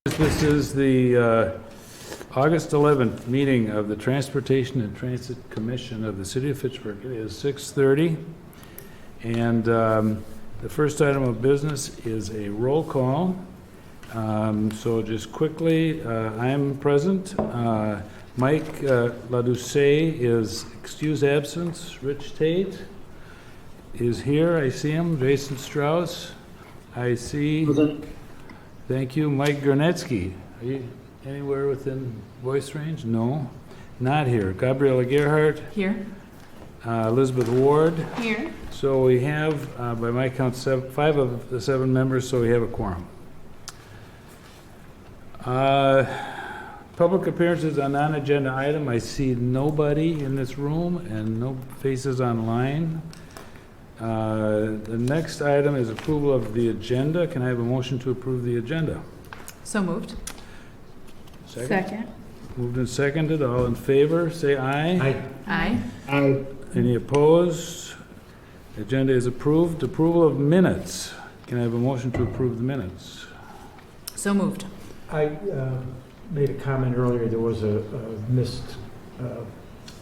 This is the August 11th meeting of the Transportation and Transit Commission of the City of Fitchburg. It is 6:30, and the first item of business is a roll call. So just quickly, I'm present. Mike LaDuce is excused absence. Rich Tate is here. I see him. Jason Strauss. I see. Present. Thank you. Mike Gernetsky. Are you anywhere within voice range? No. Not here. Gabriella Gerhardt. Here. Elizabeth Ward. Here. So we have, by my count, 5 of the 7 members, so we have a quorum. Public appearances on non-agenda item. I see nobody in this room and no faces online. The next item is approval of the agenda. Can I have a motion to approve the agenda? So moved. Second. Moved and seconded. All in favor, say aye. Aye. Aye. Aye. Any opposed? The agenda is approved. Approval of minutes. Can I have a motion to approve the minutes? So moved. I made a comment earlier, there was a missed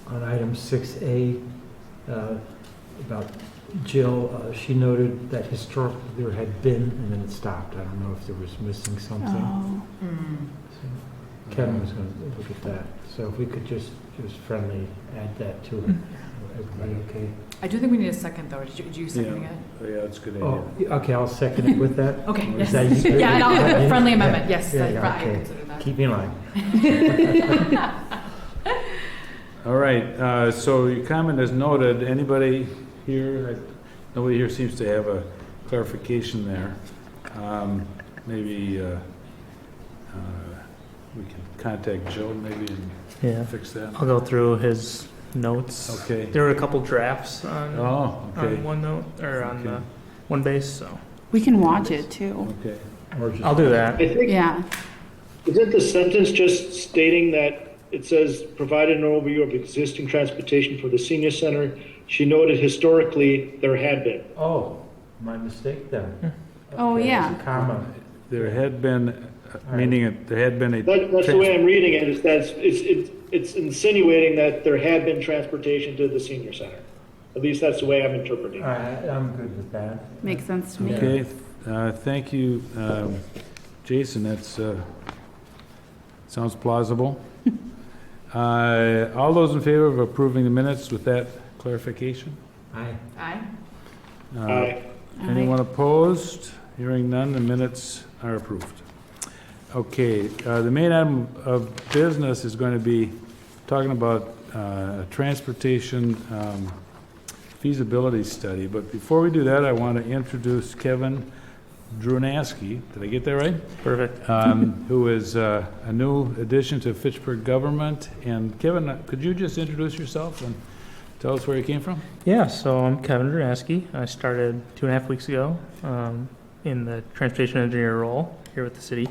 on item 6A about Jill. She noted that historically there had been, and then it stopped. I don't know if there was missing something. Oh. So Kevin was going to look at that. So if we could just friendly add that to it. Everybody okay? I do think we need a second, though. Did you second it? Yeah, that's a good idea. Oh, okay, I'll second it with that. Okay, Or yes. is that you? Yeah, no, friendly Yeah, amendment, yes. yeah, I okay. consider that. Keep me in line. All right, so your comment is noted. Anybody here? Nobody here seems to have a clarification there. Maybe we can contact Joe maybe and fix that. I'll go through his notes. Okay. There were a couple drafts on, Okay. on one note, or on the one base, so We can watch it too. Okay. Or just- I'll do that. I think, Yeah. isn't the sentence just stating that it says, provided an overview of existing transportation for the senior center? She noted historically there had been. Oh, my mistake then. Oh, Okay, yeah. it's a comma. There had been, meaning there had been a. That's the way I'm reading it, is that it's insinuating that there had been transportation to the senior center. At least that's the way I'm interpreting All it. right, I'm good with that. Makes sense to me. Okay, thank you, Jason. That's sounds plausible. All those in favor of approving the minutes with that clarification? Aye. Aye. Aye. Anyone opposed? Hearing none, the minutes are approved. Okay, the main item of business is going to be talking about transportation feasibility study. But before we do that, I want to introduce Kevin Drunaski. Did I get that right? Perfect. Who is a new addition to Fitchburg government. And Kevin, could you just introduce yourself and tell us where you came from? Yeah, so I'm Kevin Draski. I started 2.5 weeks ago in the transportation engineer role here with the city.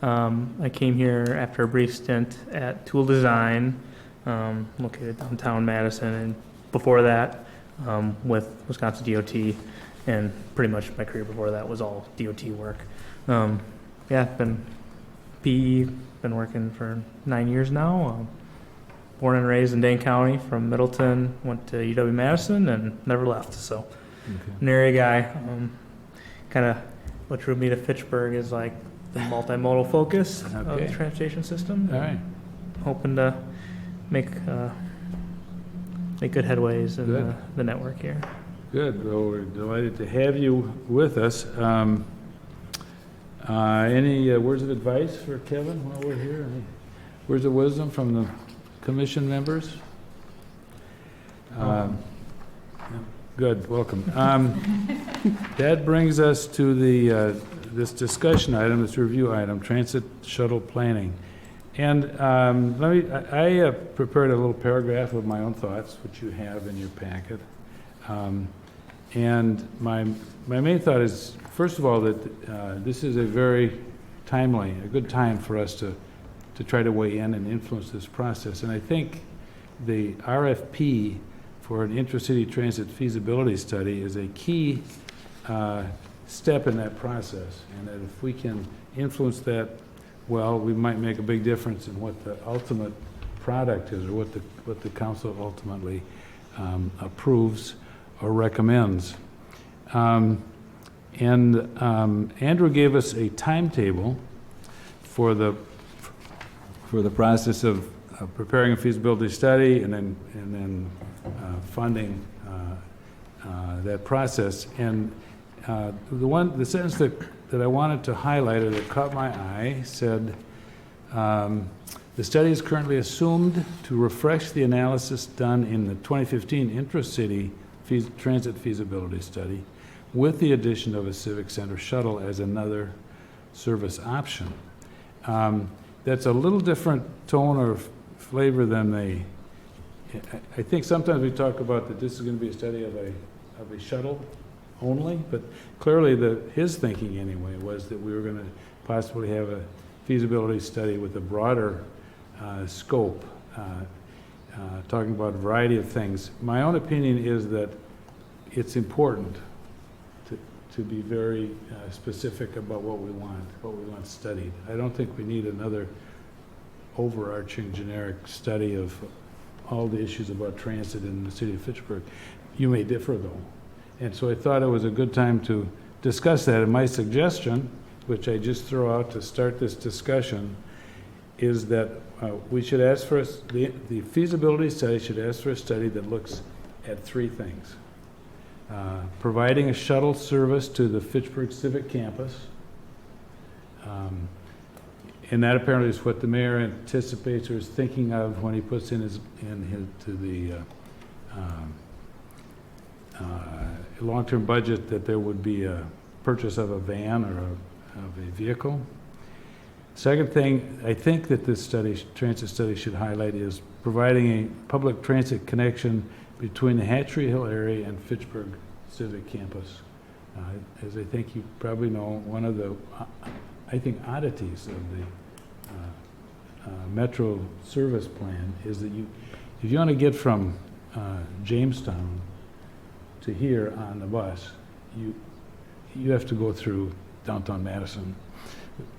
I came here after a brief stint at Tool Design, located downtown Madison, and before that with Wisconsin DOT, and pretty much my career before that was all DOT work. Been PE, been working for 9 years now. Born and raised in Dane County, from Middleton, went to UW-Madison and never left. So, an area guy. Kind of what drew me to Fitchburg is like the multimodal focus of the transportation system. All right. Hoping to make good headways in the network here. Good. Well, we're delighted to have you with us. Any words of advice for Kevin while we're here? Any words of wisdom from the commission members? Good. Welcome. That brings us to the this discussion item, this review item, transit shuttle planning. And I prepared a little paragraph of my own thoughts, which you have in your packet. And my main thought is, first of all, that this is a very timely, a good time for us to try to weigh in and influence this process. And I think the RFP for an intercity transit feasibility study is a key step in that process, and that if we can influence that well, we might make a big difference in what the ultimate product is, or what the council ultimately approves or recommends. Andrew gave us a timetable for the process of preparing a feasibility study and then funding that process. And the sentence that I wanted to highlight, or that caught my eye, said, the study is currently assumed to refresh the analysis done in the 2015 intra-city transit feasibility study, with the addition of a civic center shuttle as another service option. That's a little different tone or flavor than I think sometimes we talk about that this is going to be a study of a shuttle only, but clearly his thinking anyway was that we were going to possibly have a feasibility study with a broader scope, talking about a variety of things. My own opinion is that it's important to be very specific about what we want studied. I don't think we need another overarching generic study of all the issues about transit in the city of Fitchburg. You may differ though. And so I thought it was a good time to discuss that. And my suggestion, which I just throw out to start this discussion, is that we should ask for the feasibility study should ask for a study that looks at three things. Providing a shuttle service to the Fitchburg Civic Campus. And that apparently is what the mayor anticipates or is thinking of when he puts in to the long-term budget, that there would be a purchase of a van or of a vehicle. Second thing I think that this transit study should highlight is providing a public transit connection between the Hatchery Hill area and Fitchburg Civic Campus. As I think you probably know, one of the, I think, oddities of the Metro service plan is that if you want to get from Jamestown to here on the bus, you have to go through downtown Madison,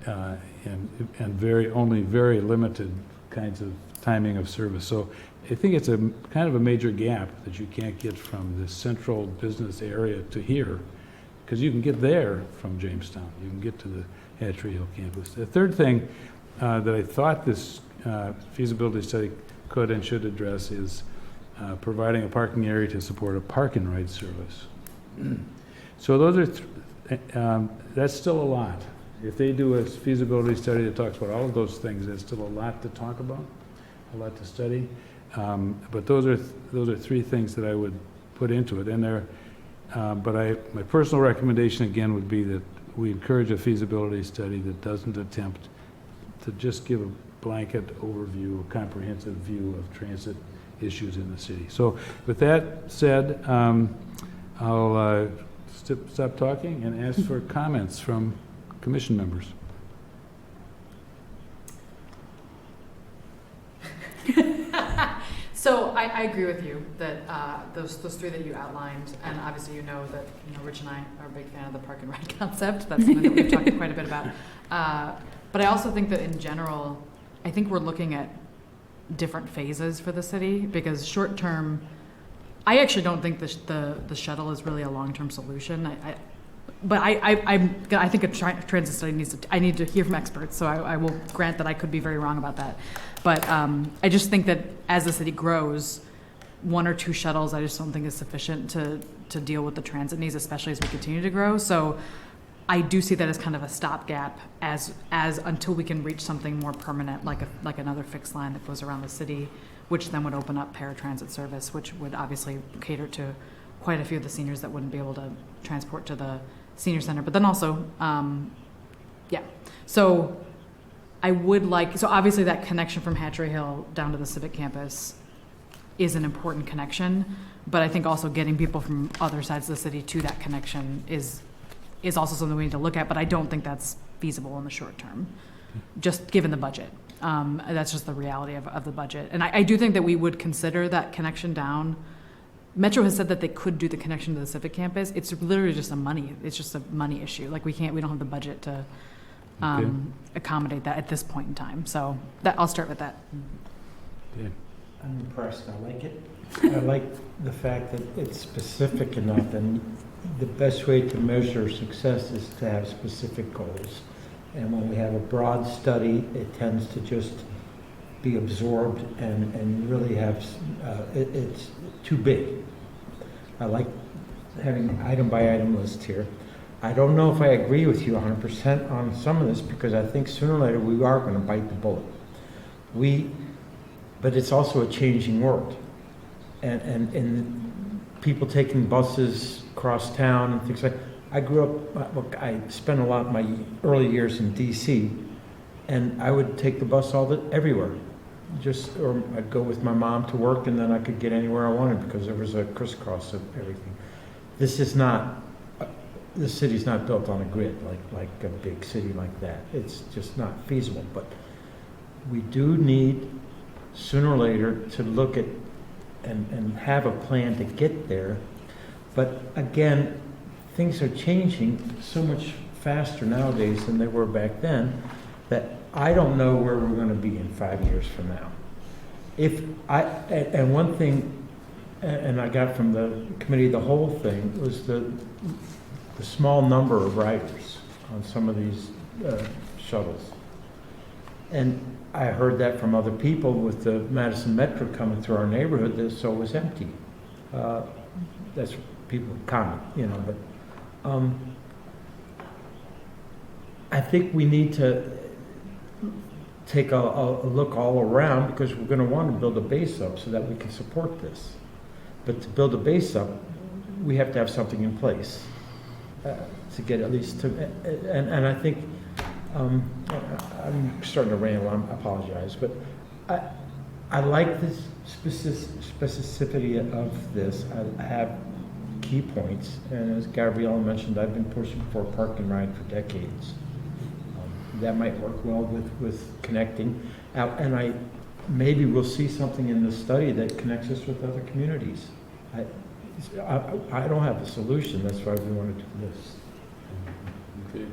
and only very limited kinds of timing of service. So I think it's a kind of a major gap that you can't get from the central business area to here, because you can get there from Jamestown. You can get to the Hatchery Hill campus. The third thing that I thought this feasibility study could and should address is providing a parking area to support a park and ride service. So those are that's still a lot. If they do a feasibility study that talks about all of those things, there's still a lot to talk about, a lot to study. But those are three things that I would put into it. And my personal recommendation again would be that we encourage a feasibility study that doesn't attempt to just give a blanket overview, a comprehensive view of transit issues in the city. So with that said, I'll stop talking and ask for comments from commission members. So I agree with you that those three that you outlined, and obviously you know that Rich and I are a big fan of the park and ride concept. That's something that we've talked quite a bit about. But I also think that in general, I think we're looking at different phases for the city, because short term, I actually don't think the shuttle is really a long-term solution. I think a transit study I need to hear from experts, so I will grant that I could be very wrong about that. But I just think that as the city grows, one or two shuttles I just don't think is sufficient to deal with the transit needs, especially as we continue to grow. So I do see that as kind of a stopgap as until we can reach something more permanent, like another fixed line that goes around the city, which then would open up paratransit service, which would obviously cater to quite a few of the seniors that wouldn't be able to transport to the senior center. But then also, so I would so obviously that connection from Hatchery Hill down to the Civic Campus is an important connection, but I think also getting people from other sides of the city to that connection is also something we need to look at, but I don't think that's feasible in the short term, just given the budget. That's just the reality of the budget. And I do think that we would consider that connection down. Metro has said that they could do the connection to the Civic Campus. It's literally just it's just a money issue. Like we don't have the budget to accommodate that at this point in time. So that, I'll start with that. I'm impressed. I like it. I like the fact that it's specific enough, and the best way to measure success is to have specific goals. And when we have a broad study, it tends to just be absorbed and really have, it's too big. I like having an item by item list here. I don't know if I agree with you 100% on some of this, because I think sooner or later we are going to bite the bullet. But it's also a changing world. And people taking buses across town and things like, I grew up, look, I spent a lot of my early years in DC, and I would take the bus everywhere. Or I'd go with my mom to work, and then I could get anywhere I wanted because there was a crisscross of everything. This city's not built on a grid like a big city like that. It's just not feasible. But we do need, sooner or later, to look at and have a plan to get there. But again, things are changing so much faster nowadays than they were back then, that I don't know where we're going to be in 5 years from now. And one thing, and I got from the committee, the whole thing, was the small number of riders on some of these shuttles. And I heard that from other people with the Madison Metro coming through our neighborhood, that so was empty. That's what people comment, but I think we need to take a look all around, because we're going to want to build a base up so that we can support this. But to build a base up, we have to have something in place to get at least to, and I think, I'm starting to ramble, I apologize, but I like this specificity of this. I have key points, and as Gabrielle mentioned, I've been pushing for a park and ride for decades. That might work well with connecting out, and maybe we'll see something in the study that connects us with other communities. I don't have a solution, that's why we want to do this. Okay.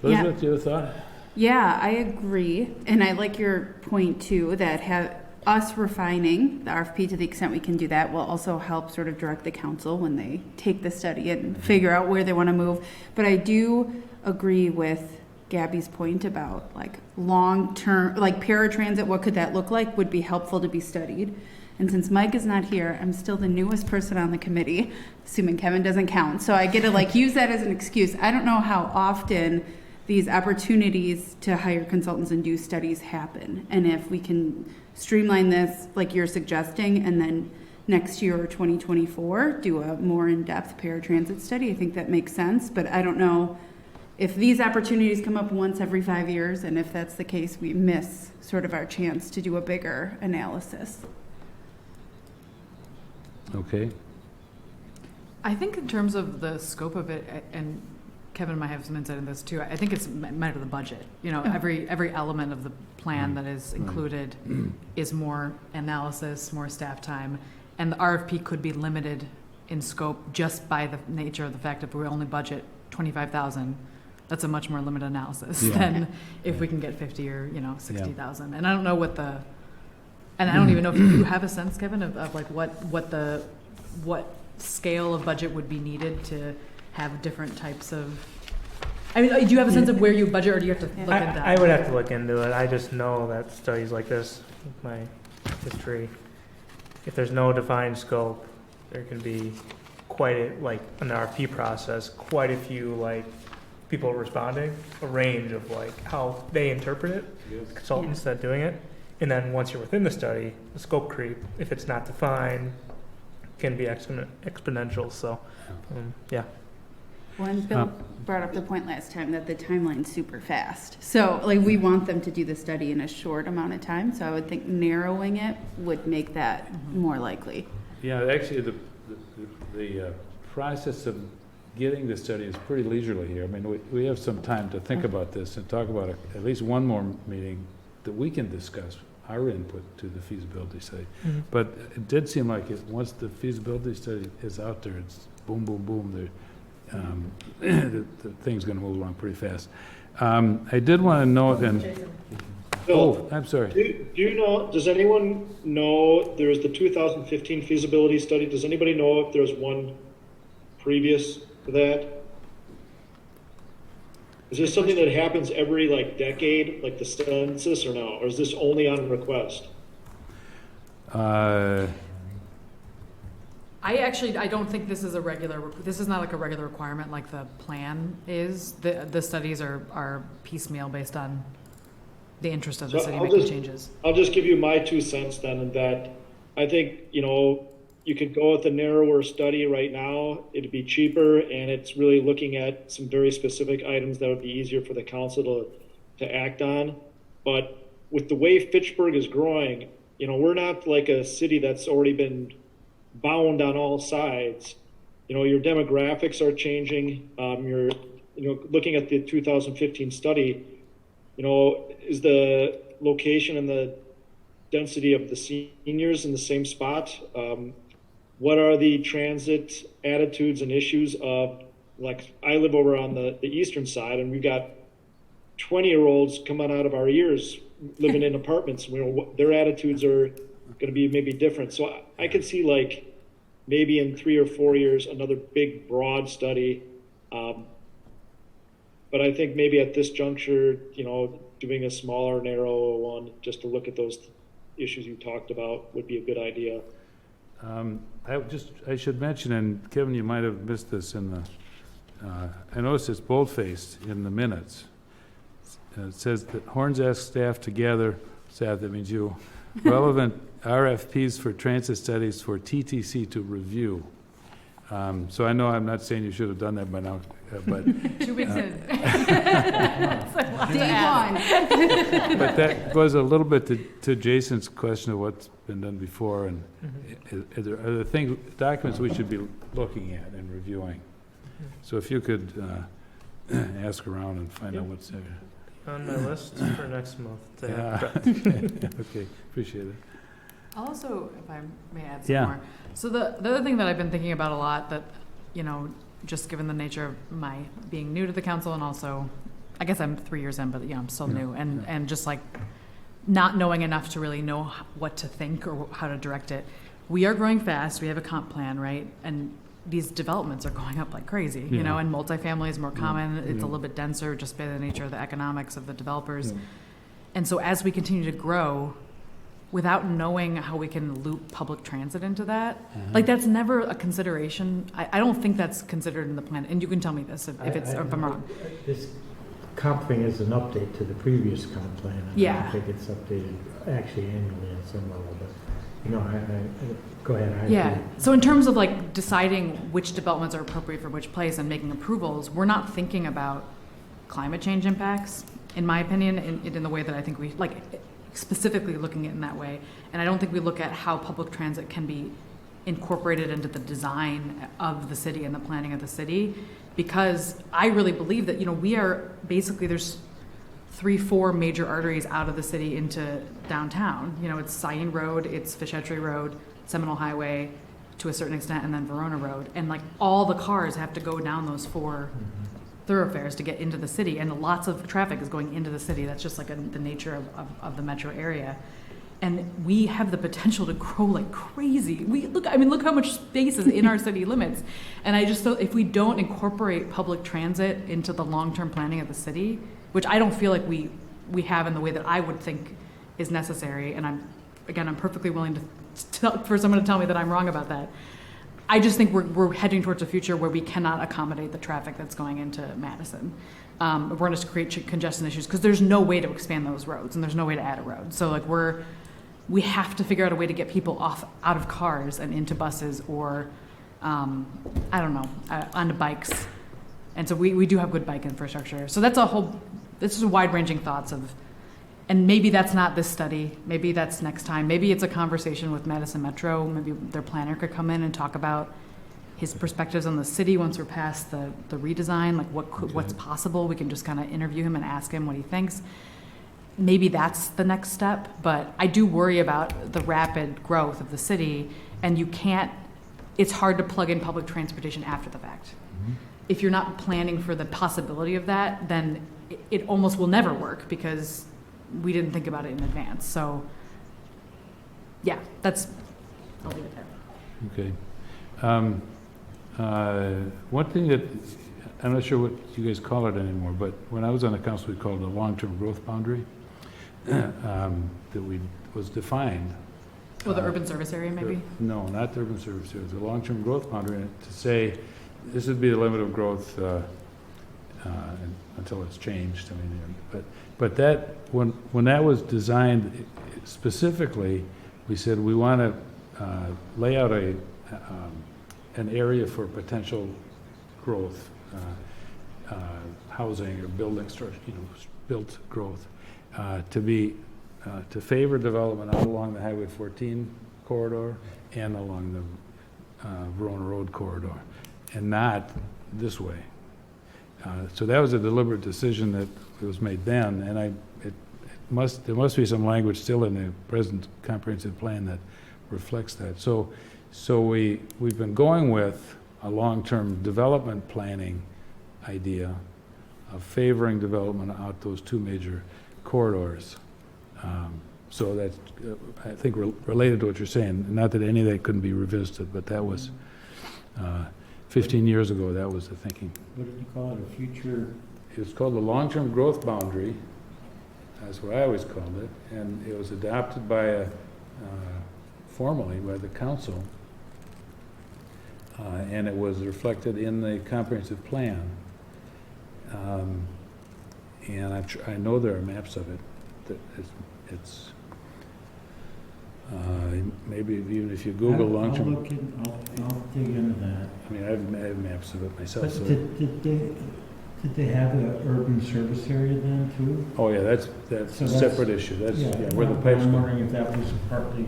Elizabeth, do you have a thought? Yeah, I agree. And I like your point too, that us refining the RFP to the extent we can do that will also help sort of direct the council when they take the study and figure out where they want to move. But I do agree with Gabby's point about like long-term, like paratransit, what could that look like, would be helpful to be studied. And since Mike is not here, I'm still the newest person on the committee, assuming Kevin doesn't count. So I get to like use that as an excuse. I don't know how often these opportunities to hire consultants and do studies happen. And if we can streamline this like you're suggesting, and then next year or 2024 do a more in-depth paratransit study, I think that makes sense. But I don't know if these opportunities come up once every 5 years, and if that's the case, we miss sort of our chance to do a bigger analysis. Okay. I think in terms of the scope of it, and Kevin might have some insight in this too, I think it's a matter of the budget. Every element of the plan that is included is more analysis, more staff time, and the RFP could be limited in scope just by the nature of the fact that we only budget $25,000. That's a much more limited analysis than if we can get 50 or 60,000. And I don't know and I don't even know if you have a sense, Kevin, of like what scale of budget would be needed to have different types of. I mean, do you have a sense of where you budget, or do you have to look into that? I would have to look into it. I just know that studies like this, with my history, if there's no defined scope, there can be an RFP process, quite a few people responding, a range of how they interpret it, the consultants that doing it. And then once you're within the study, the scope creep, if it's not defined, can be exponential. So, yeah. Well, and Bill brought up the point last time that the timeline's super fast. So, we want them to do the study in a short amount of time. So I would think narrowing it would make that more likely. Yeah, actually, the process of getting the study is pretty leisurely here. I mean, we have some time to think about this and talk about at least one more meeting that we can discuss our input to the feasibility study. Mm-hmm. But it did seem like once the feasibility study is out there, it's boom, boom, boom. the thing's gonna move along pretty fast. I did want to note, and, Bill, I'm sorry. do you know, does anyone know, there's the 2015 feasibility study, does anybody know if there's one previous to that? Is this something that happens every like decade, like the census, or no? Or is this only on request? I don't think this is this is not like a regular requirement like the plan is. The studies are piecemeal based on the interest of the So city I'll making just- changes. I'll just give you my 2 cents then, in that I think, you could go with a narrower study right now. It'd be cheaper, and it's really looking at some very specific items that would be easier for the council to act on. But with the way Fitchburg is growing, we're not like a city that's already been bound on all sides. Your demographics are changing. You're, looking at the 2015 study, is the location and the density of the seniors in the same spot? What are the transit attitudes and issues of, like, I live over on the eastern side, and we've got 20-year-olds coming out of our ears living in apartments. Their attitudes are going to be maybe different. So I could see, like, maybe in 3 or 4 years, another big, broad study. But I think maybe at this juncture, doing a smaller, narrow one just to look at those issues you talked about would be a good idea. I should mention, and Kevin, you might have missed this in the, I noticed it's bold-faced in the minutes. It says that Horns asked staff to gather, staff, that means you, relevant RFPs for transit studies for TTC to review. So I know I'm not saying you should have done that by now, but 2 weeks in. Day one. but that goes a little bit to Jason's question of what's been done before, and are there things, documents we should be looking at and reviewing? So if you could ask around and find out what's there. On my list for next month. Okay, appreciate it. I'll also, if I may add some Yeah. more. So the other thing that I've been thinking about a lot that, just given the nature of my being new to the council, and also, I guess I'm 3 years in, but I'm still Yeah, new, and yeah. and just like not knowing enough to really know what to think or how to direct it. We are growing fast. We have a comp plan, right? And these developments are going up like crazy, Yeah. and multifamily is more common. It's yeah. a little bit denser just by the nature of the economics of the developers. Yeah. And so as we continue to grow, without knowing how we can loop public transit into that, like that's never a consideration. I don't think that's considered in the plan. And you can tell me this if I'm wrong. This comp thing is an update to the previous comp plan. I Yeah. don't think it's updated actually annually at some level, but, go ahead. I Yeah. agree. So in terms of like deciding which developments are appropriate for which place and making approvals, we're not thinking about climate change impacts, in my opinion, in the way that I think we like specifically looking at it in that way. And I don't think we look at how public transit can be incorporated into the design of the city and the planning of the city, because I really believe that, we are basically, there's 3-4 major arteries out of the city into downtown. It's Cyene Road, it's Fish Hatchery Road, Seminole Highway to a certain extent, and then Verona Road. And like all the cars have to go down those 4 thoroughfares to get into the city, and lots of traffic is going into the city. That's just like the nature of the metro area. And we have the potential to grow like crazy. Look how much space is in our city limits. And I just feel if we don't incorporate public transit into the long-term planning of the city, which I don't feel like we have in the way that I would think is necessary, and I'm perfectly willing for someone to tell me that I'm wrong about that. I just think we're heading towards a future where we cannot accommodate the traffic that's going into Madison. We're going to create congestion issues because there's no way to expand those roads and there's no way to add a road. So like we have to figure out a way to get people out of cars and into buses or onto bikes. And so we do have good bike infrastructure. So this is wide-ranging thoughts of, and maybe that's not this study, maybe that's next time, maybe it's a conversation with Madison Metro, maybe their planner could come in and talk about his perspectives on the city once we're past the redesign, like what's possible. We can just kind of interview him and ask him what he thinks. Maybe that's the next step, but I do worry about the rapid growth of the city, and you can't it's hard to plug in public transportation after the fact. If you're not planning for the possibility of that, then it almost will never work because we didn't think about it in advance. So, yeah, I'll leave it there. Okay. One thing that, I'm not sure what you guys call it anymore, but when I was on the council, we called it a long-term growth boundary that was defined. Well, the urban service area, maybe? No, not the urban service area. It's a long-term growth boundary to say this would be the limit of growth until it's changed. I mean, but that when that was designed specifically, we said we want to lay out an area for potential growth, housing or building structure, built growth, to favor development out along the Highway 14 corridor and along the Verona Road corridor, and not this way. So that was a deliberate decision that was made then, and there must be some language still in the present comprehensive plan that reflects that. So we've been going with a long-term development planning idea of favoring development out those two major corridors. So that's, I think, related to what you're saying. Not that any of that couldn't be revisited, but that was 15 years ago. That was the thinking. What did you call it? A future? It was called the long-term growth boundary. That's what I always called it, and it was adopted by formally by the council, and it was reflected in the comprehensive plan. And I know there are maps of it. That it's maybe even if you Google long-term. I'll dig into that. I mean, I have maps of it myself. But So. did they have an urban service area then too? Oh yeah, that's So a that's- separate issue. That's where the pipes I'm go. wondering if that was partly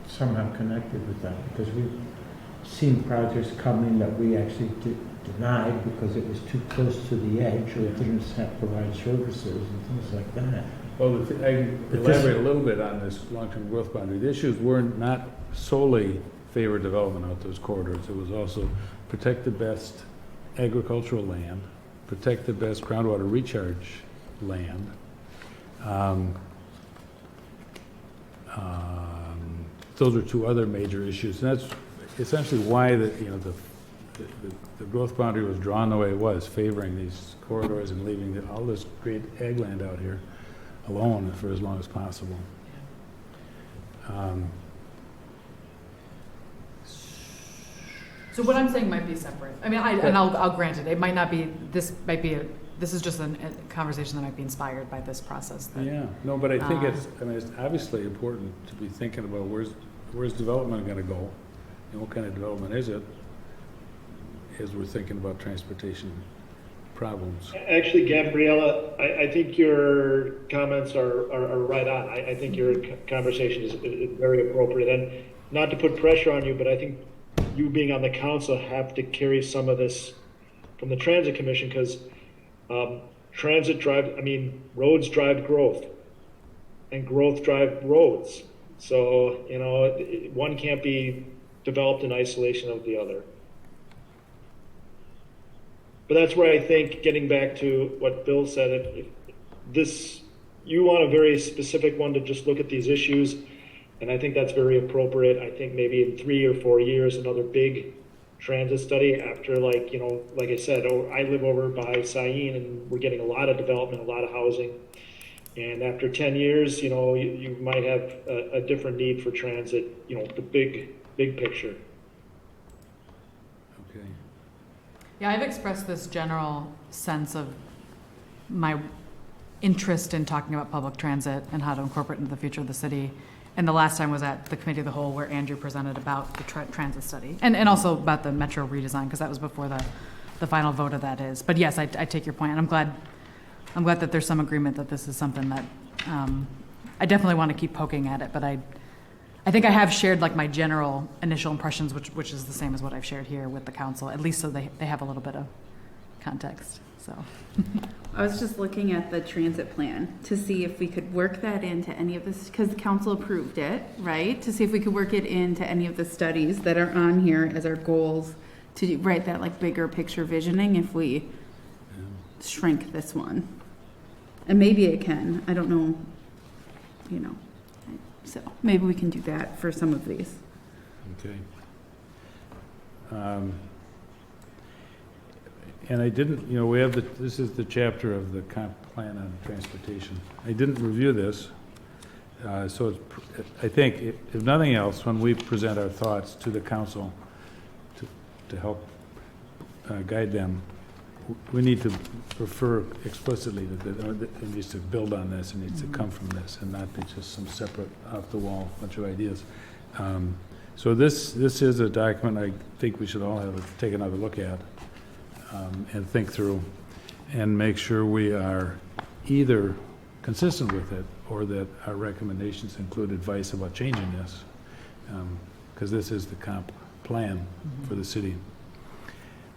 somehow connected with that, because we've seen projects coming that we actually denied because it was too close to the edge, or it didn't provide services and things like that. Well, I elaborate a little bit on this long-term growth boundary. The issues were not solely favor development out those corridors. It was also protect the best agricultural land, protect the best groundwater recharge land. Those are two other major issues, and that's essentially why the growth boundary was drawn the way it was, favoring these corridors and leaving all this great ag land out here alone for as long as possible. So what I'm saying might be separate. I mean, I'll grant it. It might not be, this is just a conversation that might be inspired by this process. Yeah, no, but I think it's obviously important to be thinking about where's development gonna go, and what kind of development is it, as we're thinking about transportation problems. Actually, Gabriella, I think your comments are right on. I think your conversation is very appropriate. And not to put pressure on you, but I think you being on the council have to carry some of this from the Transit Commission, because roads drive growth, and growth drive roads. So, one can't be developed in isolation of the other. But that's where I think, getting back to what Bill said, you want a very specific one to just look at these issues, and I think that's very appropriate. I think maybe in 3 or 4 years, another big transit study after, like I said, I live over by Syene, and we're getting a lot of development, a lot of housing. And after 10 years, you might have a different need for transit, the big picture. Okay. Yeah, I've expressed this general sense of my interest in talking about public transit and how to incorporate it into the future of the city. And the last time was at the Committee of the Whole, where Andrew presented about the transit study, and also about the metro redesign, because that was before the final vote of that is. But yes, I take your point, and I'm glad that there's some agreement that this is something that I definitely want to keep poking at it. But I think I have shared like my general initial impressions, which is the same as what I've shared here with the council, at least so they have a little bit of context. So, I was just looking at the transit plan to see if we could work that into any of this, because the council approved it, right? To see if we could work it into any of the studies that are on here as our goals to write that like bigger picture visioning if we shrink this one. And maybe it can, I don't know, you know. So maybe we can do that for some of these. Okay. And I didn't, we have this is the chapter of the comp plan on transportation. I didn't review this, so I think, if nothing else, when we present our thoughts to the council to help guide them, we need to refer explicitly that it needs to build on this, it needs to come from this, and not be just some separate, off-the-wall bunch of ideas. So this is a document I think we should all take another look at. And think through and make sure we are either consistent with it or that our recommendations include advice about changing this, because this is the comp plan for the city.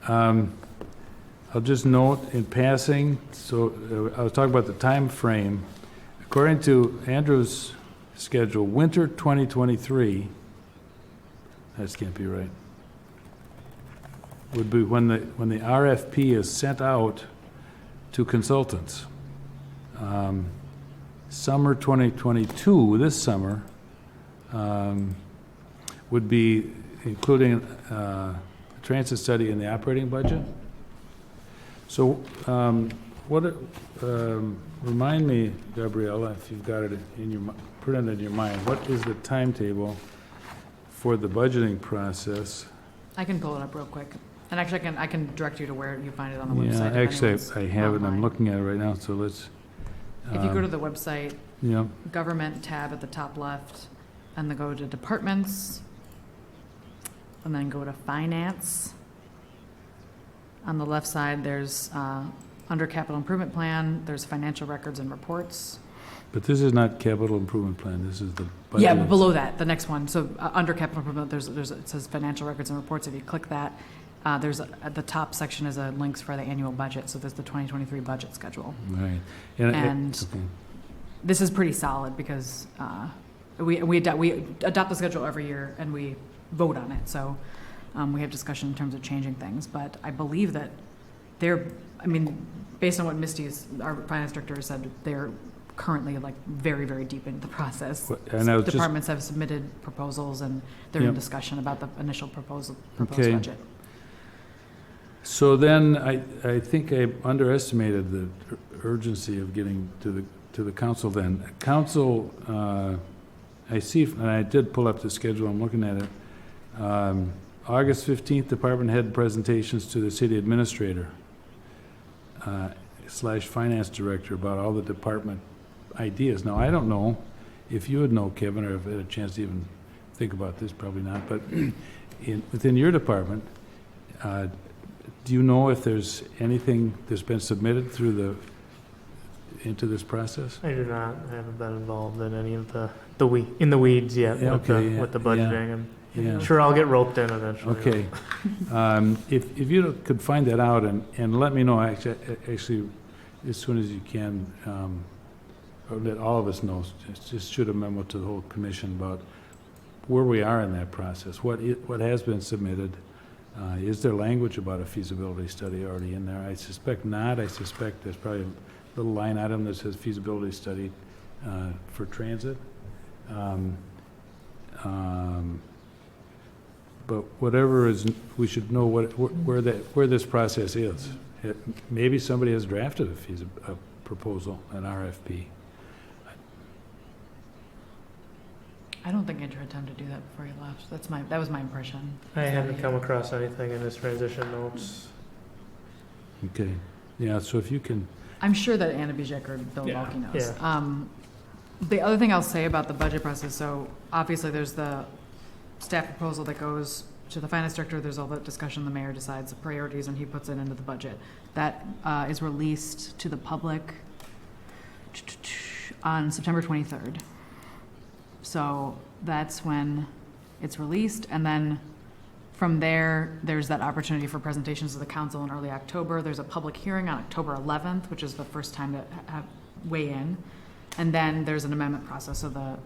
I'll just note in passing, so I was talking about the time frame. According to Andrew's schedule, winter 2023, that can't be right, would be when the RFP is sent out to consultants. Summer 2022, this summer, would be including a transit study in the operating budget. So remind me, Gabriella, if you've got it in your, put it in your mind, what is the timetable for the budgeting process? I can pull it up real quick. And actually, I can direct you to where you find it on the website. Yeah, if actually, anyone's I have it, I'm online. looking at it right now, so let's. If you go to the website, Yeah, government tab at the top left, and then go to departments, and then go to finance. On the left side, there's, under capital improvement plan, there's financial records and reports. but this is not capital improvement plan, this is the budget. Yeah, below that, the next one. So under capital improvement, it says financial records and reports. If you click that, there's, at the top section is a links for the annual budget. So there's the 2023 budget schedule. Right. And okay. this is pretty solid because we adopt the schedule every year and we vote on it. So we have discussion in terms of changing things. But I believe that based on what our finance director has said, they're currently like very, very deep into the process. And I was Departments have submitted proposals and they're in Yep. discussion about the initial proposed Okay. budget. So then, I think I underestimated the urgency of getting to the council then. Council, I see, and I did pull up the schedule, I'm looking at it. August 15th, department head presentations to the city administrator / finance director about all the department ideas. Now, I don't know if you would know, Kevin, or have had a chance to even think about this, probably not, but within your department, do you know if there's anything that's been submitted into this process? I do not. I haven't been involved in any of the weeds yet Yeah, with the budgeting. Yeah. I'm sure I'll get roped in eventually. Okay. If you could find that out and let me know, actually, as soon as you can, or let all of us know, just shoot a memo to the whole commission about where we are in that process, what has been submitted. Is there language about a feasibility study already in there? I suspect not. I suspect there's probably a little line item that says feasibility study for transit. But whatever is, we should know where this process is. Maybe somebody has drafted a proposal, an RFP. I don't think Andrew had time to do that before he left. That was my impression. I haven't come across anything in his transition notes. Okay. Yeah, so if you can, I'm sure that Anna Bijek or Bill Yeah. Balke knows. Yeah. The other thing I'll say about the budget process, so obviously there's the staff proposal that goes to the finance director. There's all the discussion. The mayor decides the priorities and he puts it into the budget. That is released to the public on September 23rd. So that's when it's released, and then From there, there's that opportunity for presentations to the council in early October. There's a public hearing on October 11th, which is the first time to weigh in. And then there's an amendment process, so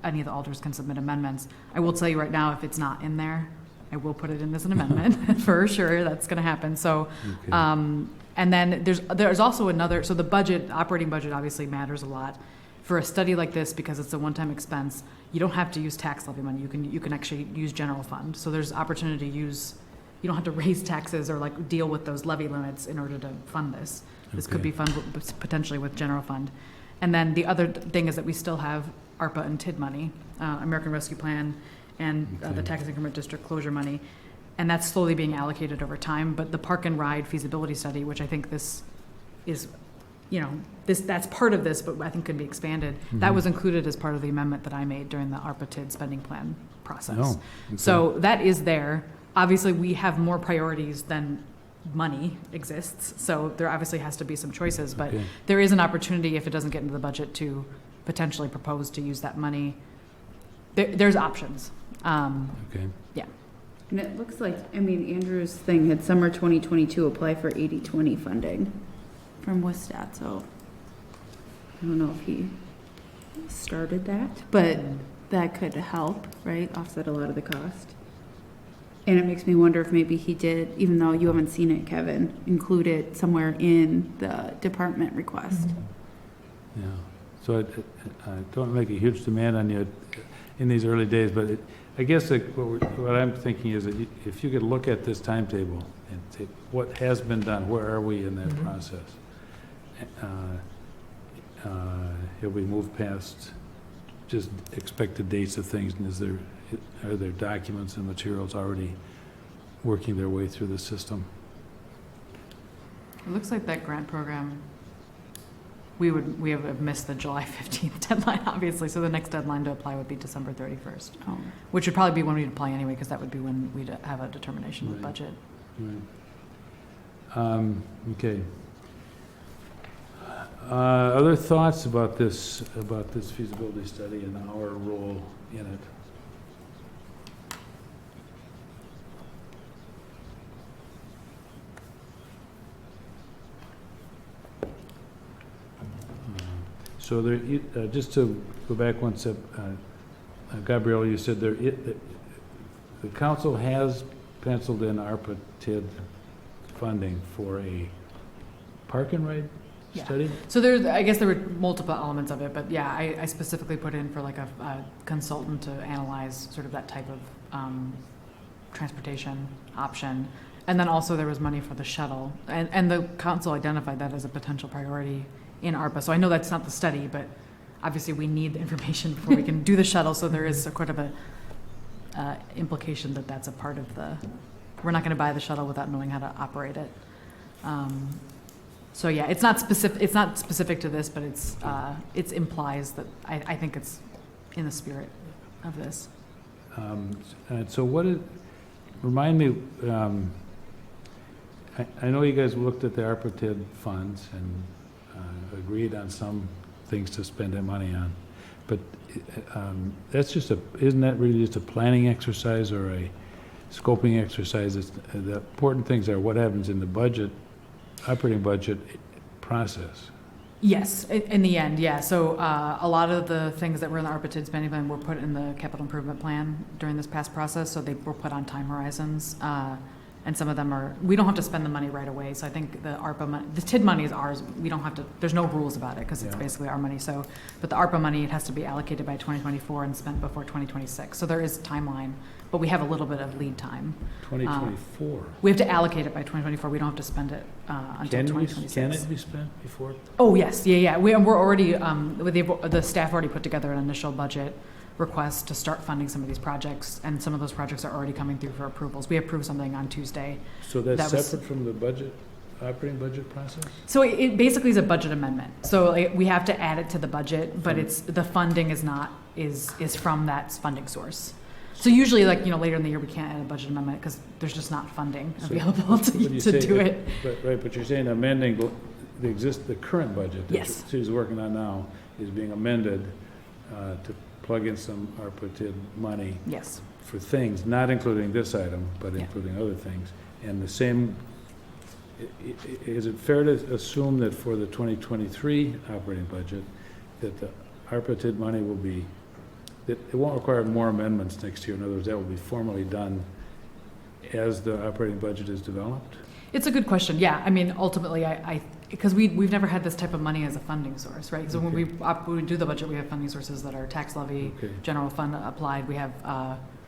any of the alders can submit amendments. I will tell you right now, if it's not in there, I will put it in as an amendment for sure. That's going to happen. So, Okay. and then there's also another. So the budget, operating budget, obviously matters a lot for a study like this because it's a one-time expense. You don't have to use tax levy money. You can actually use general fund. So there's opportunity to use. You don't have to raise taxes or like deal with those levy limits in order to fund this. This could Okay. be funded potentially with general fund. And then the other thing is that we still have ARPA and TID money, American Rescue Plan, and the Okay. tax increment district closure money. And that's slowly being allocated over time. But the park and ride feasibility study, which I think this is, that's part of this, but I think could be expanded. That Mhm. was included as part of the amendment that I made during the ARPA TID spending plan process. Oh, okay. So that is there. Obviously, we have more priorities than money exists. So there obviously has to be some choices, but Okay. there is an opportunity if it doesn't get into the budget to potentially propose to use that money. There's options. Okay. And it looks like, Andrew's thing had summer 2022 apply for 80/20 funding from WSStat, so I don't know if he started that, but that could help, right, offset a lot of the cost. And it makes me wonder if maybe he did, even though you haven't seen it, Kevin, include it somewhere in the department request. Yeah. So I don't make a huge demand on you in these early days, but I guess what I'm thinking is that if you could look at this timetable and say, what has been done, where are we in that process? Have we moved past just expected dates of things, and are there documents and materials already working their way through the system? It looks like that grant program, we have missed the July 15th deadline, obviously, so the next deadline to apply would be December 31st, Oh, which would probably be when we'd apply anyway, because that would be when we'd have a determination of Right. budget. Right. Okay. Other thoughts about this feasibility study and our role in it? So there, just to go back one step, Gabrielle, you said the council has penciled in ARPA TID funding for a park and ride Yeah. study? So I guess there were multiple elements of it, but yeah, I specifically put in for like a consultant to analyze sort of that type of transportation option. And then also there was money for the shuttle, and the council identified that as a potential priority in ARPA. So I know that's not the study, but obviously we need the information before we can do the shuttle, so there is quite of a implication that that's a part of we're not gonna buy the shuttle without knowing how to operate it. So yeah, it's not specific to this, but it implies that I think it's in the spirit of this. And so remind me, I know you guys looked at the ARPA TID funds and agreed on some things to spend that money on, but isn't that really just a planning exercise or a scoping exercise? The important things are what happens in the budget, operating budget process. Yes, in the end, yeah. So a lot of the things that were in the ARPA TID spending plan were put in the capital improvement plan during this past process, so they were put on time horizons. And some of them we don't have to spend the money right away. So I think the ARPA money, the TID money is ours. We don't have to, there's no rules about it because it's Yeah. basically our money. So, but the ARPA money, it has to be allocated by 2024 and spent before 2026. So there is a timeline, but we have a little bit of lead time. 2024. We have to allocate it by 2024. We don't have to spend it until 2026. Can it be spent before? Oh, yes, yeah. We're already, the staff already put together an initial budget request to start funding some of these projects, and some of those projects are already coming through for approvals. We approved something on Tuesday. So that's That was- separate from the operating budget process? So it basically is a budget amendment. So we have to add it to the budget, but the funding is from that funding source. So usually, later in the year, we can't add a budget amendment because there's just not funding So available when to you say do it. But you're saying amending the current budget that Yes. she's working on now is being amended to plug in some ARPA TID money Yes. for things, not including this item, but Yeah. including other things. And the same, is it fair to assume that for the 2023 operating budget, that the ARPA TID money will be, that it won't require more amendments next year? In other words, that will be formally done as the operating budget is developed? It's a good question. Yeah, I mean, ultimately, because we've never had this type of money as a funding source, right? So when we do the budget, we have funding sources that are tax levy, Okay. general fund applied. We have,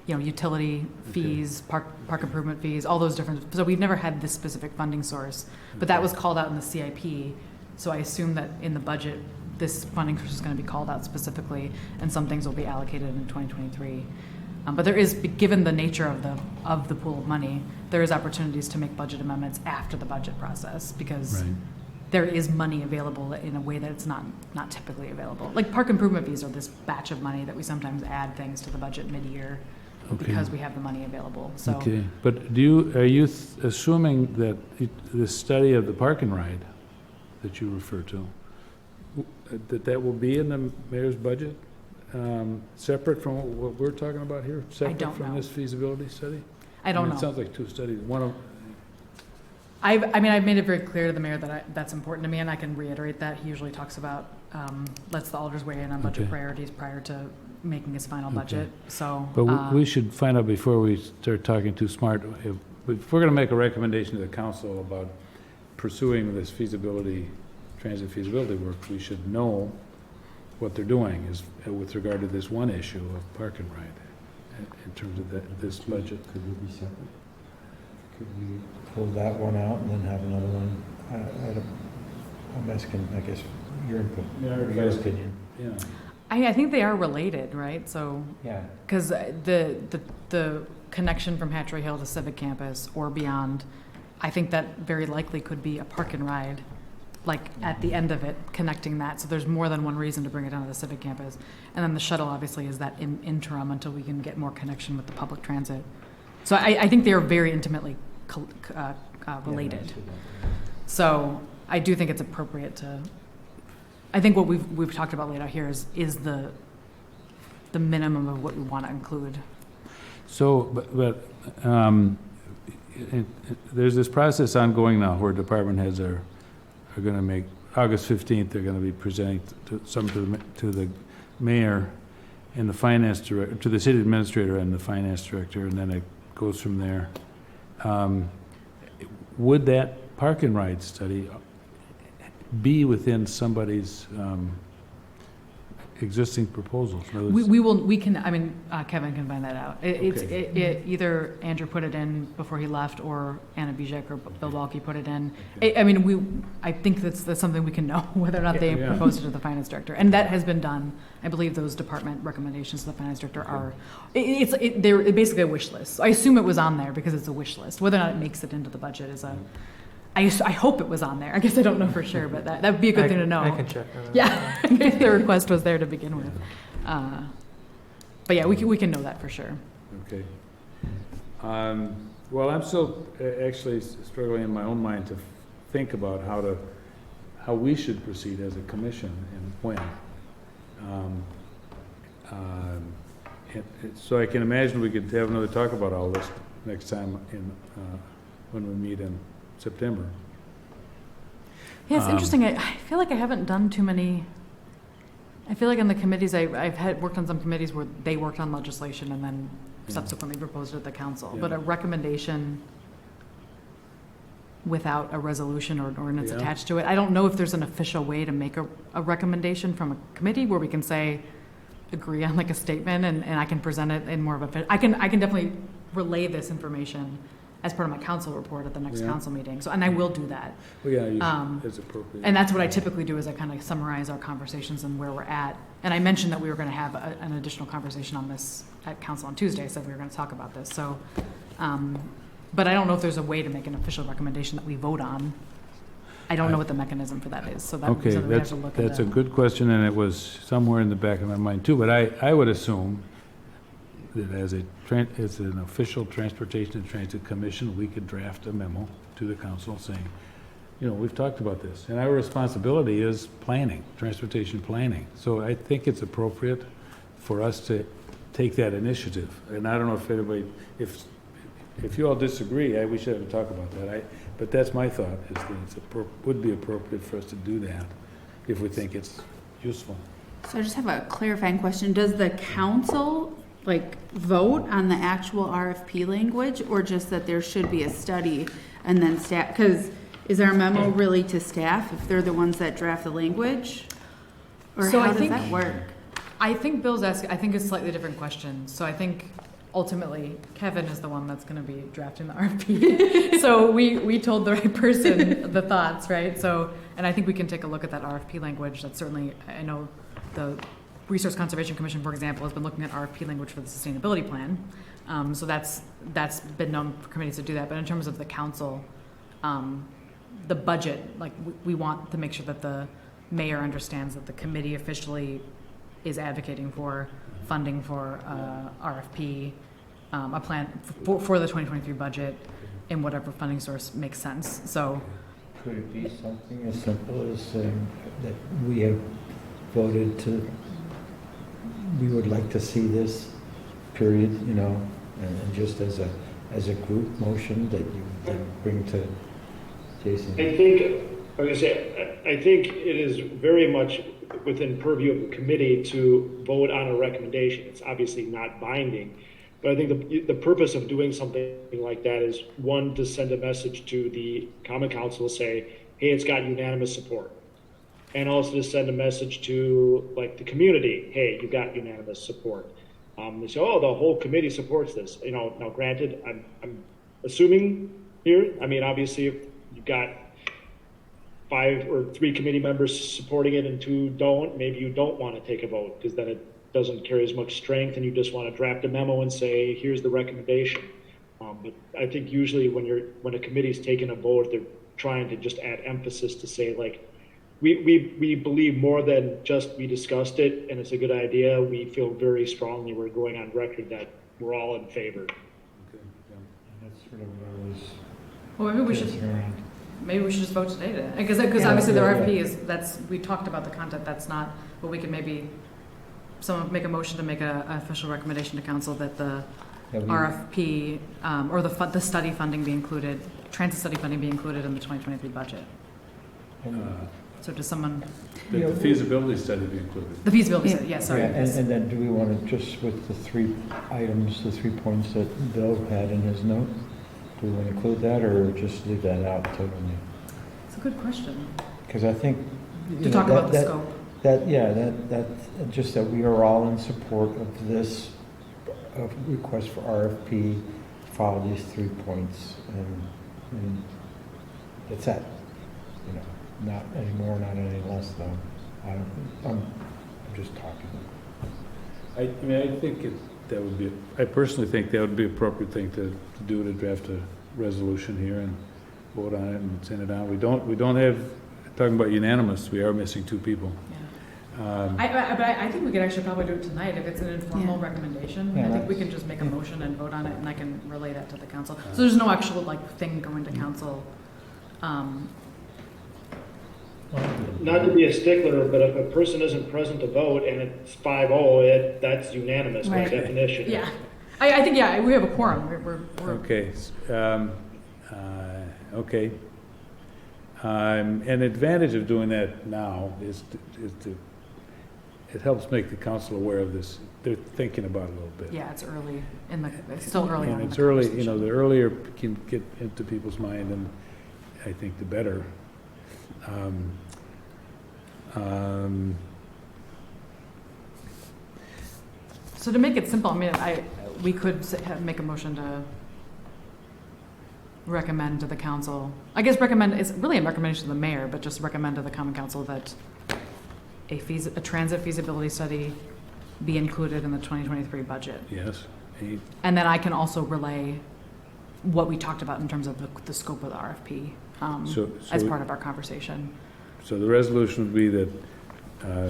utility fees, park improvement fees, all those different. So we've never had this specific funding source, but that was called out in the CIP. So I assume that in the budget, this funding source is going to be called out specifically, and some things will be allocated in 2023. But there is, given the nature of the pool of money, there is opportunities to make budget amendments after the budget process, because Right. there is money available in a way that it's not typically available. Like park improvement fees are this batch of money that we sometimes add things to the budget mid-year Okay. because we have the money available. So Okay, but are you assuming that the study of the park and ride that you refer to, that will be in the mayor's budget, separate from what we're talking about here? Separate don't from know. this feasibility study? I don't mean, know. It sounds like two studies. One of, I've made it very clear to the mayor that that's important to me, and I can reiterate that. He usually talks about, lets the alders weigh in on budget Okay. priorities prior to making his final Okay. budget, so. but we should find out before we start talking too smart, if we're going to make a recommendation to the council about pursuing this transit feasibility work, we should know what they're doing is with regard to this one issue of park and ride in terms of this budget. Could we be separate? Could we pull that one out and then have another one? I'm asking, I guess, your input, your opinion. Yeah. I think they are related, right? So, Yeah. because the connection from Hatchery Hill to Civic Campus or beyond, I think that very likely could be a park and ride, like at the end of it, connecting that. So there's more than one reason to bring it down to the Civic Campus. And then the shuttle obviously is that interim until we can get more connection with the public transit. So I think they are very intimately related. So I do think it's appropriate to, I think what we've talked about laid out here is the minimum of what we want to include. So, there's this process ongoing now where department heads are going to make, August 15th, they're going to be presenting to the mayor and the finance director, to the city administrator and the finance director, and then it goes from there. Would that park and ride study be within somebody's existing proposals? In other words, We can, I mean, Kevin can find that out. Either Andrew put it in before he left, or Anna Bijek or Bill Balke put it in. I think that's something we can know, whether or not they Yeah. proposed it to the finance director. And that has been done. I believe those department recommendations to the finance director are, they're basically a wish list. So I assume it was on there because it's a wish list. Whether or not it makes it into the budget is I hope it was on there. I guess I don't know for sure, but that would be a good thing to know. I can check on that. Yeah, if the request was there to begin with. But yeah, we can know that for sure. Okay. Well, I'm still actually struggling in my own mind to think about how we should proceed as a commission and when. So I can imagine we could have another talk about all this next time when we meet in September. Yeah, it's interesting. I feel like I haven't done too many. I feel like in the committees, I've worked on some committees where they worked on legislation and then subsequently proposed it at the council. Yeah. But a recommendation without a resolution or an ordinance Yeah. attached to it, I don't know if there's an official way to make a recommendation from a committee where we can say, agree on like a statement and I can present it in more of a, I can definitely relay this information as part of my council report at the next Yeah. council meeting. So, and I will do that. Well, yeah, Um, it's appropriate. And that's what I typically do, is I kind of summarize our conversations and where we're at. And I mentioned that we were going to have an additional conversation on this at council on Tuesday. I said we were going to talk about this. So, but I don't know if there's a way to make an official recommendation that we vote on. I don't know what the mechanism for that is. So that would be Okay, something we have to look that's a into. good question, and it was somewhere in the back of my mind too, but I would assume that as an official Transportation and Transit Commission, we could draft a memo to the council saying, you know, we've talked about this, and our responsibility is planning, transportation planning. So I think it's appropriate for us to take that initiative. And I don't know if anybody, if you all disagree, we should have a talk about that. But that's my thought, is that it would be appropriate for us to do that if we think it's useful. So I just have a clarifying question. Does the council vote on the actual RFP language, or just that there should be a study and then staff? Because is our memo really to staff if they're the ones that draft the language? Or So how I does think- that work? I think Bill's asking, I think it's a slightly different question. So I think ultimately Kevin is the one that's going to be drafting the RFP. So we told the right person the thoughts, right? So, and I think we can take a look at that RFP language. That's certainly, I know the Resource Conservation Commission, for example, has been looking at RFP language for the sustainability plan. So that's been known for committees to do that. But in terms of the council, the budget, we want to make sure that the mayor understands that the committee officially is advocating for funding for RFP, a plan for the 2023 budget in whatever funding source makes sense. So Could it be something as simple as saying that we have voted to, we would like to see this, period, and just as a group motion that you then bring to Jason? I think, like I say, I think it is very much within purview of the committee to vote on a recommendation. It's obviously not binding, but I think the purpose of doing something like that is, one, to send a message to the Common Council, say, hey, it's got unanimous support. And also to send a message to the community, hey, you've got unanimous support. They say, oh, the whole committee supports this. Now granted, I'm assuming here, obviously if you've got 5 or 3 committee members supporting it and 2 don't, maybe you don't want to take a vote, because then it doesn't carry as much strength and you just want to draft a memo and say, here's the recommendation. But I think usually when a committee's taking a vote, they're trying to just add emphasis to say, we believe more than just we discussed it and it's a good idea. We feel very strongly, we're going on record that we're all in favor. Okay, yeah. That's sort of what I was well, maybe we should concerned. just vote today, because Yeah, obviously the yeah, RFP we talked about the content. That's not, but we can maybe someone make a motion to make an official recommendation to council that the Yeah, we- RFP or the study funding be included, transit study funding be included in the 2023 budget. So does someone, The feasibility study be included. the feasibility Yeah. study, yeah, sorry. Yeah, and then do we want to, just with the 3 items, the 3 points that Bill had in his note, do we want to include that or just leave that out totally? It's a good question. Because I think. To talk about the scope. That, just that we are all in support of this request for RFP, follow these 3 points, and that's that. Not any more, not any less, though. I'm just talking. I think that would be, I personally think that would be an appropriate thing to do, to draft a resolution here and vote on it and send it out. We don't have, talking about unanimous, we are missing 2 people. Yeah. But I think we could actually probably do it tonight if it's an informal recommendation. Yeah, I think we can just make a motion and vote on it, and I can relay that to the council. So there's no actual thing going to council. Not to be a stickler, but if a person isn't present to vote and it's 5-0, that's unanimous by Right. definition. Yeah, I think we have a quorum. We're Okay, okay. An advantage of doing that now is to, it helps make the council aware of this. They're thinking about it a little bit. yeah, it's early it's still early on. And in it's the early, conversation. the earlier it can get into people's mind, and I think the better. So to make it simple, we could make a motion to recommend to the council. I guess recommend is really a recommendation to the mayor, but just recommend to the common council that a transit feasibility study be included in the 2023 budget. Yes. And then I can also relay what we talked about in terms of the scope of the RFP as part of our conversation. So the resolution would be that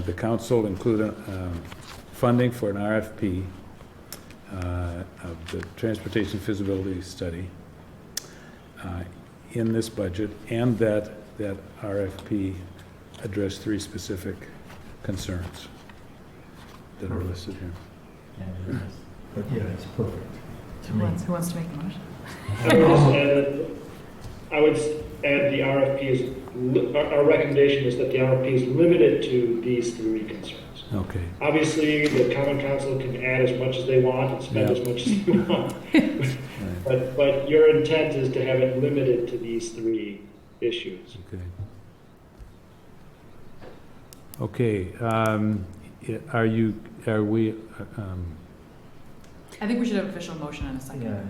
the council include funding for an RFP of the transportation feasibility study in this budget, and that RFP address 3 specific concerns that are listed here. And, but yeah, it's perfect to Who me. wants to make the motion? I would add the RFP is, our recommendation is that the RFP is limited to these three concerns. Okay, Obviously, the common council can add as much as they want and spend Yeah. as much as they want. right, But your intent is to have it limited to these three issues. okay. Okay, are we, I think we should have official motion in a second. Yeah,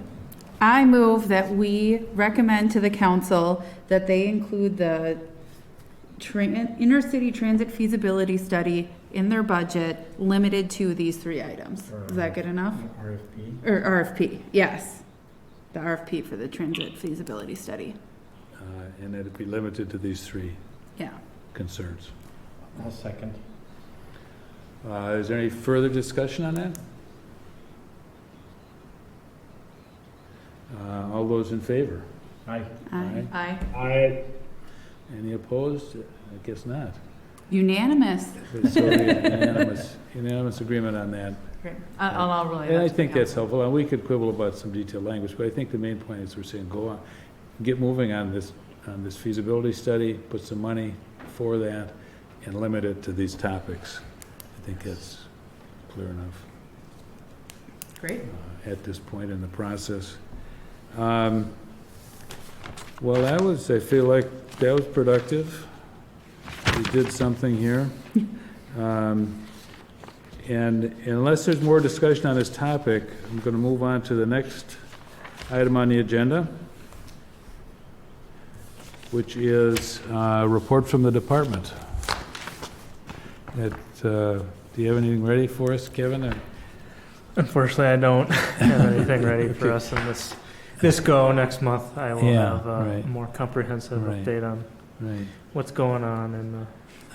I move that we recommend to the council that they include the inner-city transit feasibility study in their budget, limited to these three items. Is that good enough? RFP. Or RFP, yes. The RFP for the transit feasibility study. and that it be limited to these three Yeah. concerns. I'll second. Is there any further discussion on that? All those in favor? Aye. Aye. Aye. Any opposed? I guess not. Unanimous. So we have unanimous agreement on that. Great. I'll relay that. And I to the think that's council. helpful, and we could quibble about some detailed language, but I think the main point is we're saying go on, get moving on this feasibility study, put some money for that, and limit it to these topics. I think that's clear enough Great. at this point in the process. Well, I feel like that was productive. We did something here. And unless there's more discussion on this topic, I'm going to move on to the next item on the agenda, which is a report from the department. Do you have anything ready for us, Kevin? Unfortunately, I don't have anything ready for us in this go. Next month, I will Yeah, have a right. more comprehensive Right. update on Right. what's going on in the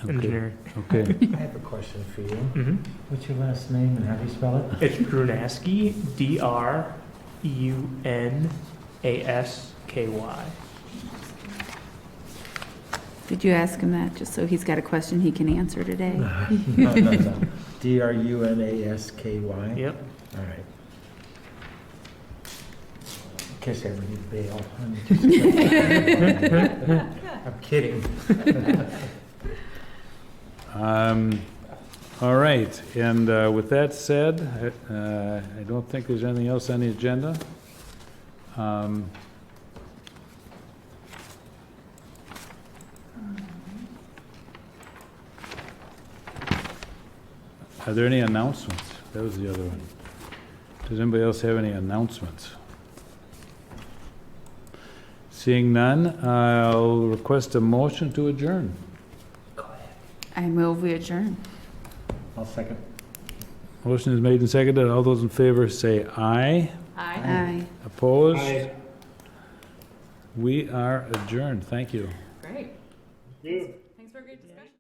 Okay. engineering. Okay. I have a question for you. hmm What's your last name and how do you spell it? It's Drunaski, Drunaasky. Did you ask him that, just so he's got a question he can answer today? No. Drunaasky? Yep. All right. In case I ever need bail. I'm kidding. All right, and with that said, I don't think there's anything else on the agenda. Are there any announcements? That was the other one. Does anybody else have any announcements? Seeing none, I'll request a motion to adjourn. I move we adjourn. I'll second. Motion is made and seconded. All those in favor say aye. Aye. Aye. Opposed? Aye. We are adjourned. Thank you. Great. You. Thanks for a great discussion.